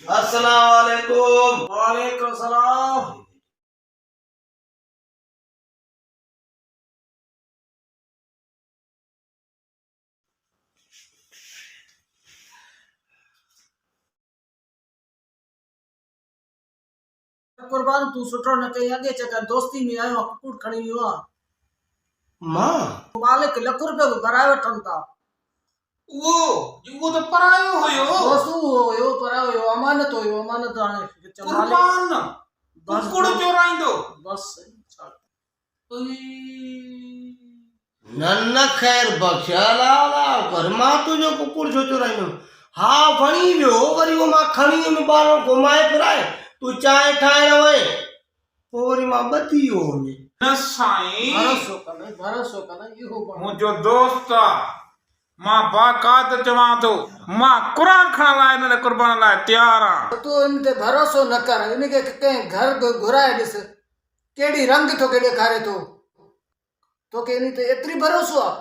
अस्सलाम वालेकुम। वालेकुम सलाम। कुर्बान तू सुठो न कई अॻे चकर दोस्ती में आयो कुकुड़ खणी वियो आहे। मां मालिक लख रुपए भराए वठनि था। वो तो परायो हुयो दोस्तू हुयो पर हुयो अमानत हुयो अमानत हाणे कुर्बान कुकुड़ चोराइंदो बस न खैर बख्शाला घर मां तुझो कुकुड़ छो चुराइंदो। हा वणी वियो वरी वो मां खणी में बारो घुमाए फिराए तू चांहि ठाहिण वए पोइ वरी मां ॿधी वियो हुन न साईं भरोसो कन इहो मुंहिंजो दोस्त आहे मां बाकात चवां थो मां क़ुरान खणण लाइ हिन कुर्बान लाइ तयार आहियां। तू इन ते भरोसो न कर इनके कंहिं घर घुराए ॾिस केड़ी रंग तो के ॾेखारे थो तोखे इन ते एतिरी भरोसो आहे।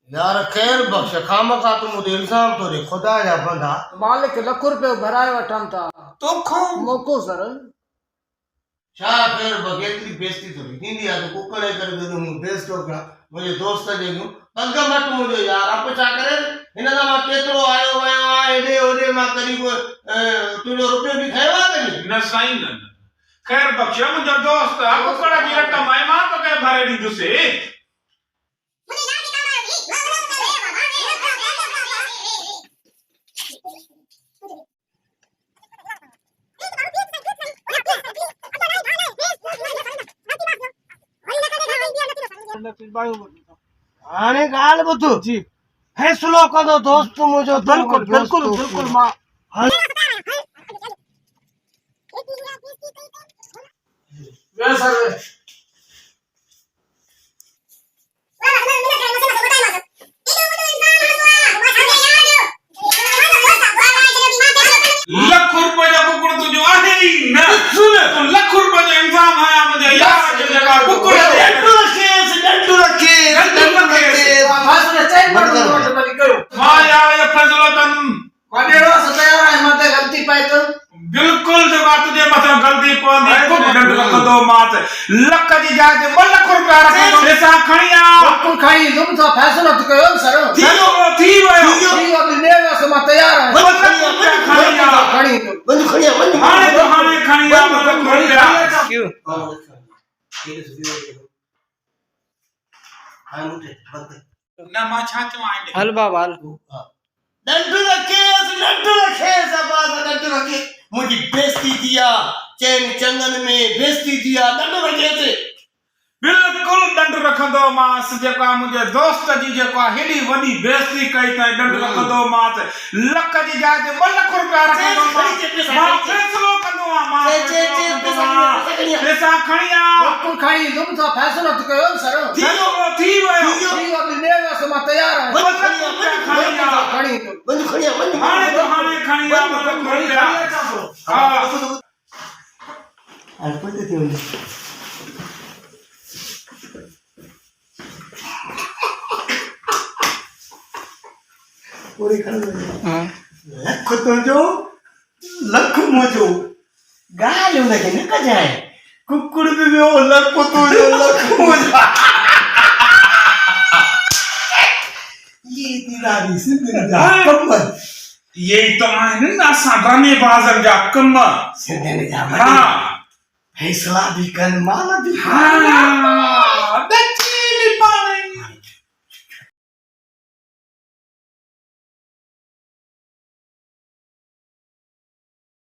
यार खैर बख्श खामखा तू मुझे इल्जाम तो दे खुदा जा बंदा मालिक लख रुपए भराए वठनि था तोखो मोको सर छा खैर बगेतरी बेइज्जती थोड़ी थींदी आहे तो कुकड़े करे दे मूं बेइज्जतो करा मुझे दोस्त जेको अग मट मुझे यार आप छा करे हिन दा मां केतरो आयो वयो आ एडे ओडे मां करीब तुजो रुपयो भी खयो आ कनी न साईं न खैर बख्शा मुंहिंजो दोस्त आहे कुकड़ जी रक़म आहे मां तोखे भरे ॾींदुसि। हाणे गाल बुध जी फैसलो कंदो दोस्त मुझो बिल्कुल बिल्कुल बिल्कुल मां वे सर लख रुपए जो कुकुड़ तुझो आहे ई न सुन तू लख रुपए जो इंतजाम आया मुझे यार जो जगह कुकुड़ डंडू रखे फासले चेक मत करो मां यार ये फैसलो तन मानेड़ो सतयार है मते गलती पाए तो बिल्कुल जो बात तुझे मथा गलती पवंदी कुछ डंड रखंदो मात लख जी जाय ते 2 लख रुपया रखंदो पैसा खणिया बिल्कुल खाई तुम तो फैसलो तो कयो सर थी वयो ठीक अब लेवा से मैं तैयार है खणिया खणी बंद खड़िया बंद हाणे तो हाणे खणिया मतलब रुपया क्यों हां मुझे बंद न मां छा चवां आइन हल बाबा हल डंडू रखे सबास डंडू रखे मुझी बेइज्जती दिया चैन चंगन में बेइज्जती दिया डंडू रखे से बिल्कुल डंड रखंदो मास जेका मुझे दोस्त जी जेका हेडी वडी बेइज्जती कई त डंड रखंदो मास लख जी जाय ते 2 लख रुपया रखंदो मां फैसलो कंदो मां पैसा खणिया बिल्कुल खाई तुम तो फैसलो तो कयो सर थी वयो ठीक अब लेवा से मैं तैयार है खणिया खणी बंद खड़िया बंद हाणे तो हाणे खणिया मतलब रुपया हां अरे कोई तो पूरी खड़ लख तुझो लख मुझो गाल उनके निक जाए कुकुड़ भी वो लख तुझो लख मुझो ये दिलारी सिंधन जा कम्मल यही तो आहिनि न असां ड्रामेबाज़नि जा कम सिंधन जा हां फैसला भी कर माल भी हां